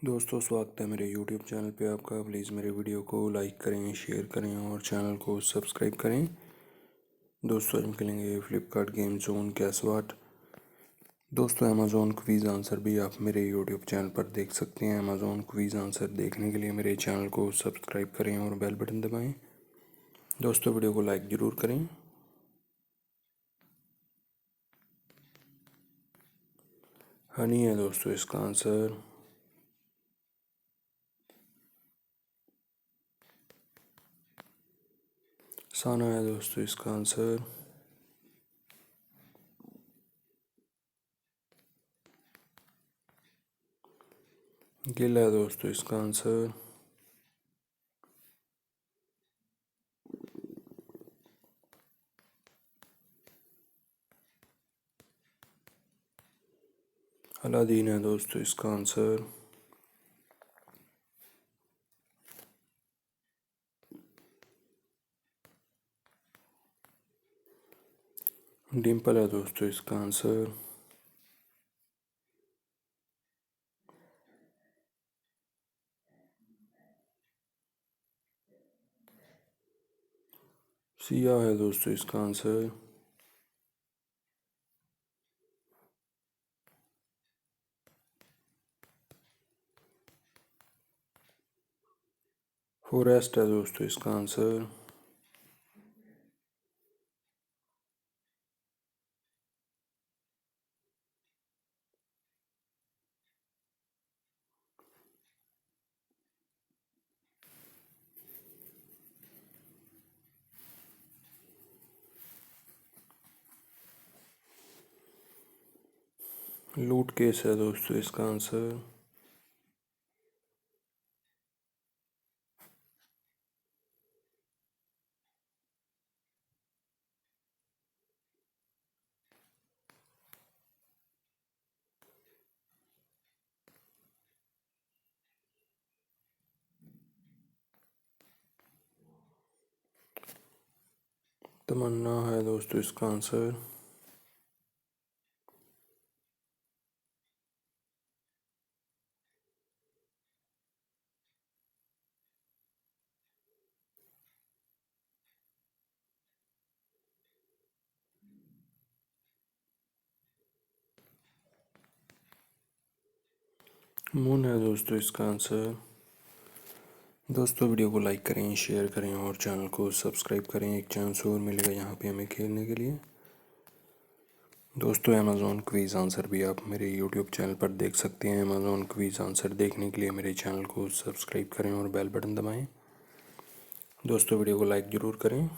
दोस्तों स्वागत है मेरे YouTube चैनल पे आपका। प्लीज़ मेरे वीडियो को लाइक करें, शेयर करें और चैनल को सब्सक्राइब करें। दोस्तों आज हम खेलेंगे फ्लिपकार्ट गेम जोन कैसवाट। दोस्तों अमेज़ॉन क्विज़ आंसर भी आप मेरे YouTube चैनल पर देख सकते हैं। अमेज़ॉन क्विज़ आंसर देखने के लिए मेरे चैनल को सब्सक्राइब करें और बेल बटन दबाएँ। दोस्तों वीडियो को लाइक ज़रूर करें। हनी है दोस्तों इसका आंसर। साना है दोस्तों इसका आंसर। गिल है दोस्तों इसका आंसर। अलादीन है दोस्तों इसका आंसर। डिम्पल है दोस्तों इसका आंसर। सिया है दोस्तों इसका आंसर। फॉरेस्ट है दोस्तों इसका आंसर। लूट केस है दोस्तों इसका आंसर। तमन्ना है दोस्तों इसका आंसर। मून है दोस्तों इसका आंसर। दोस्तों वीडियो को लाइक करें, शेयर करें और चैनल को सब्सक्राइब करें। एक चांस और मिलेगा यहाँ पे हमें खेलने के लिए। दोस्तों अमेज़ॉन क्विज़ आंसर भी आप मेरे यूट्यूब चैनल पर देख सकते हैं। अमेज़ॉन क्विज़ आंसर देखने के लिए मेरे चैनल को सब्सक्राइब करें और बेल बटन दबाएं। दोस्तों वीडियो को लाइक ज़रूर करें।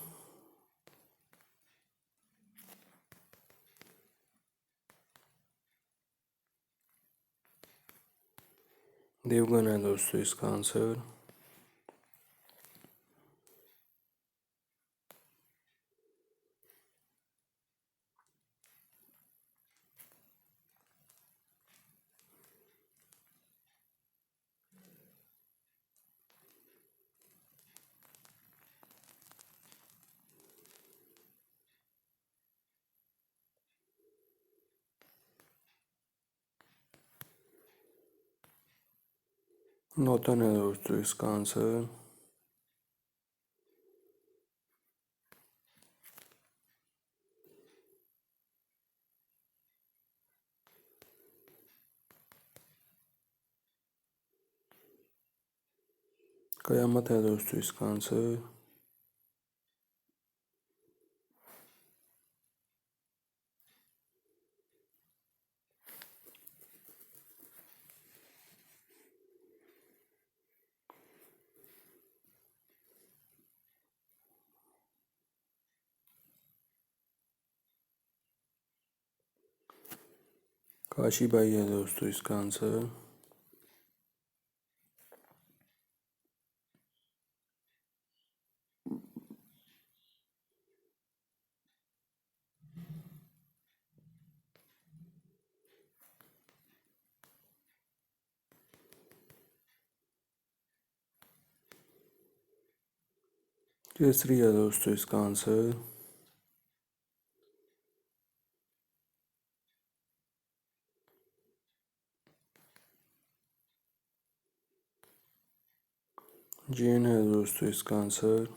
देवगन है दोस्तों इसका आंसर। नौतन है दोस्तों इसका आंसर। कयामत है दोस्तों इसका आंसर। काशी बाई है दोस्तों इसका आंसर। केसरी है दोस्तों इसका आंसर। जेन है दोस्तों इसका आंसर।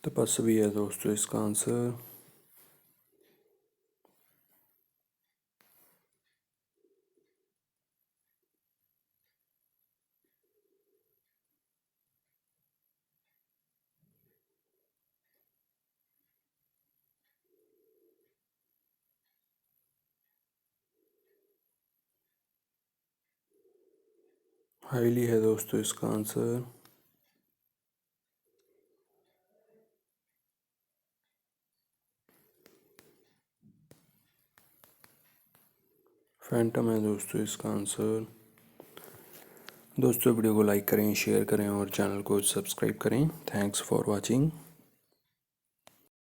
तपस्वी है दोस्तों इसका आंसर। हाईली है दोस्तों इसका आंसर। फैंटम है दोस्तों इसका आंसर। दोस्तों वीडियो को लाइक करें, शेयर करें और चैनल को सब्सक्राइब करें। Thanks for watching.